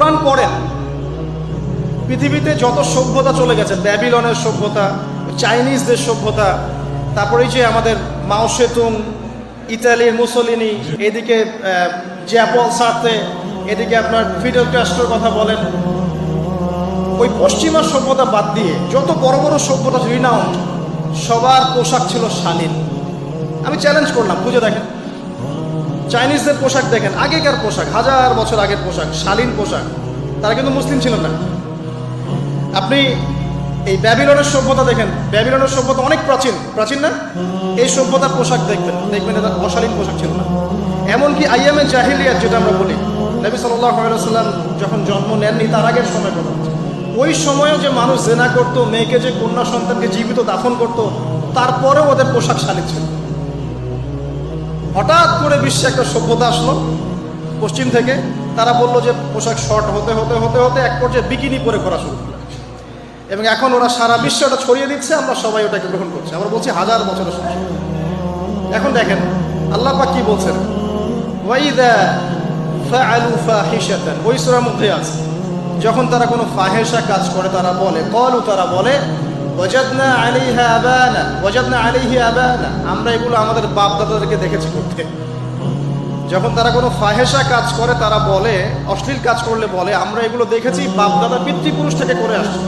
কোরআন পড়েন, পৃথিবীতে যত সভ্যতা চলে গেছে, ব্যাবিলনের সভ্যতা, চাইনিজদের সভ্যতা, তারপরে যে আমাদের মাও সেতুং, ইতালির মুসোলিনি, এদিকে জ্যাপল সার্তে, এদিকে আপনার ফিডেল ক্যাস্ট্রোর কথা বলেন, ওই পশ্চিমা সভ্যতা বাদ দিয়ে যত বড় বড় সভ্যতা রিনাউন্ড, সবার পোশাক ছিল শালীন। আমি চ্যালেঞ্জ করলাম, খুঁজে দেখেন চাইনিজদের পোশাক দেখেন, আগেকার পোশাক, 1000 বছর আগের পোশাক, শালীন পোশাক। তারা কিন্তু মুসলিম ছিল না। আপনি এই ব্যাবিলনের সভ্যতা দেখেন, ব্যাবিলনের সভ্যতা অনেক প্রাচীন না? এই সভ্যতার পোশাক দেখবেন এটা অশালীন পোশাক ছিল না। এমনকি আইয়ামে জাহিলিয়াত যেটা আমরা বলি, নবী সাল্লাল্লাহু আলাইহি ওয়াসাল্লাম যখন জন্ম নেননি তার আগের সময় কথা, ওই সময়ও যে মানুষ জেনা করতো, মেয়েকে যে কন্যা সন্তানকে জীবিত দাফন করত, তারপরেও ওদের পোশাক শালীন ছিল। হঠাৎ করে বিশ্বে একটা সভ্যতা আসলো পশ্চিম থেকে, তারা বললো যে পোশাক শর্ট হতে হতে হতে হতে এক পর্যায়ে বিকিনি পরে করা শুরু করলো, এবং এখন ওরা সারা বিশ্বে ওটা ছড়িয়ে দিচ্ছে, আমরা সবাই ওটাকে গ্রহণ করছি। আমরা বলছি 1000 বছরের সমস্যা। এখন দেখেন আল্লাহ পাক কি বলছেন, ওয়াইদা ফাআলু ফাহিশাতান, ওই সূরার মধ্যে আছে, যখন তারা কোনো ফাহেসা কাজ করে তারা বলে, ক্বালু, তারা বলে, ওয়াজাদনা আলাইহা আবানা, ওয়াজাদনা আলাইহি আবানা, আমরা এগুলো আমাদের বাপ দাদাদেরকে দেখেছি করতে। যখন তারা কোনো ফাহেসা কাজ করে তারা বলে, অশ্লীল কাজ করলে বলে, আমরা এগুলো দেখেছি বাপ দাদা পিতৃপুরুষ থেকে করে আসছে।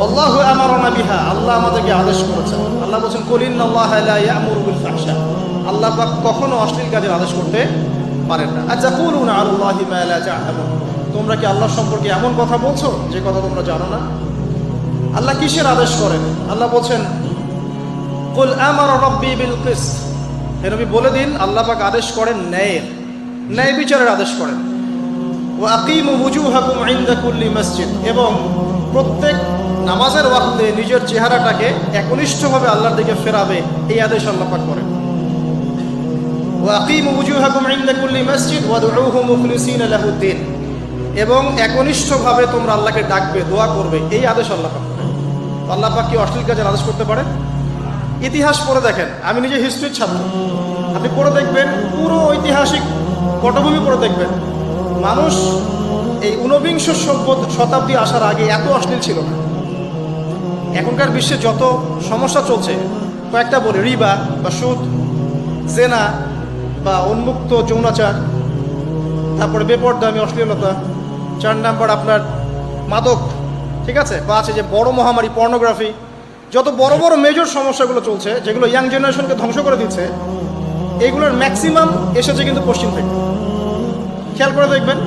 আল্লাহু আমারানা বিহা, আল্লাহ আমাদেরকে আদেশ করেছেন। আল্লাহ বলেন, কুল ইন্নাল্লাহা লা ইয়া'মুরু বিল ফাহশা, আল্লাহ পাক কখনো অশ্লীল কাজের আদেশ করতে পারেন না। আতাকুলুনা আলাল্লাহি মা লা তা'লামুন, তোমরা কি আল্লাহ সম্পর্কে এমন কথা বলছো যে কথা তোমরা জানো না? আল্লাহ কিসের আদেশ করেন? আল্লাহ বলছেন, কুল আমারা রাব্বি বিল কিসত, হে নবী বলে দিন আল্লাহ পাক আদেশ করেন ন্যায় বিচারের আদেশ করেন। ওয়া আকিমু ওয়ুজুহাকুম ইনদা কুল্লি মসজিদ, এবং প্রত্যেক নামাজের ওয়াক্তে নিজের চেহারাটাকে একনিষ্ঠভাবে আল্লাহর দিকে ফেরাবে, এই আদেশ আল্লাহ পাক করেন। ওয়া আকিমু ওয়ুজুহাকুম ইনদা কুল্লি মসজিদ ওয়াদউহু মুখলিসিনা লাহুদ্দিন, এবং একনিষ্ঠভাবে তোমরা আল্লাহকে ডাকবে, দোয়া করবে, এই আদেশ আল্লাহ পাক করেন। আল্লাহ পাক কি অশ্লীল কাজের আদেশ করতে পারে? ইতিহাস পড়ে দেখেন, আমি নিজে হিস্ট্রির ছাত্র, আপনি পড়ে দেখবেন, পুরো ঐতিহাসিক পটভূমি পড়ে দেখবেন, মানুষ এই ঊনবিংশ শতাব্দী আসার আগে এত অশ্লীল ছিল না। এখনকার বিশ্বে যত সমস্যা চলছে, কয়েকটা বলি, রিবা বা সুদ, জেনা বা উন্মুক্ত যৌনাচার, তারপরে বেপরদামি অশ্লীলতা, 4 নাম্বার আপনার মাদক, ঠিক আছে, বা আছে যে বড় মহামারী পর্নোগ্রাফি, যত বড় বড় মেজর সমস্যাগুলো চলছে যেগুলো ইয়াং জেনারেশনকে ধ্বংস করে দিচ্ছে, এগুলোর ম্যাক্সিমাম এসেছে কিন্তু পশ্চিম থেকে। খেয়াল করে দেখবেন,